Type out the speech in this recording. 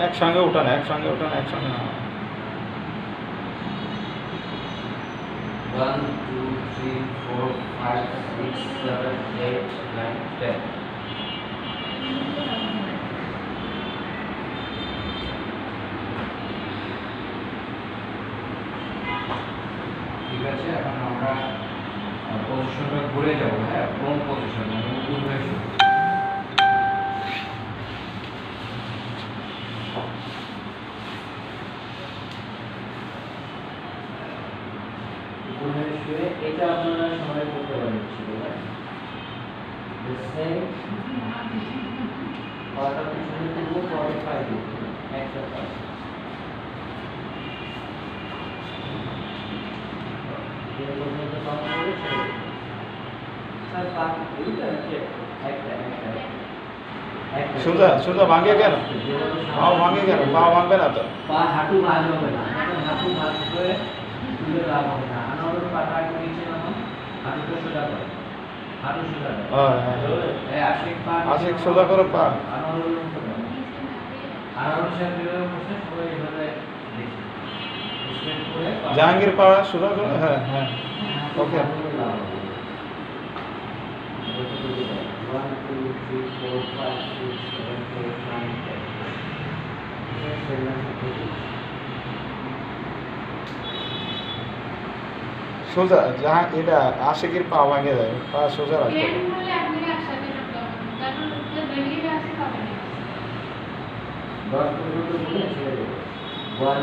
একসঙ্গে উঠান, একসঙ্গে উঠান, একসঙ্গে নামান। 1 2 3 4 5 6 7 8 9 10 ঠিক আছে। এখন আমরা পজিশনটা ঘুরে যাব। হ্যাঁ, কোন পজিশন মানে উঠবে শুয়ে এটা আপনারা সবাই করতে পারেন। ছিল পাটা পিছনে তুলবো, পরে পাই দিব একটা পা পর্যন্ত কাউন্ট করে ছেড়ে দেবো। স্যার পা এইটা একটা একটা সোজা সোজা ভাঙে কেন? পাও ভাঙে কেন? পাও ভাঙবে না তো। পা হাঁটু ভাঁজ হবে না, হাঁটু ভাঁজ করে তুলে লাভ হবে না। আনারস পাটা একটু নিচে নামান, হাঁটুটা সোজা করো, হাঁটু সোজা করো। হ্যাঁ, আশিক সোজা করো পা। আনারসের বিরোধে বসে সবাই এইভাবে দেখি স্ট্রেট করে জাহাঙ্গীর পা সোজা করো। হ্যাঁ হ্যাঁ, ওকে। 1 2 3 4 5 6 7 8 9 10 সোজা যাহা এটা আশিকের পা ভাঙে যায়, পা সোজা রাখতে হবে। দশ পর্যন্ত বলে ছেড়ে দেবো। 1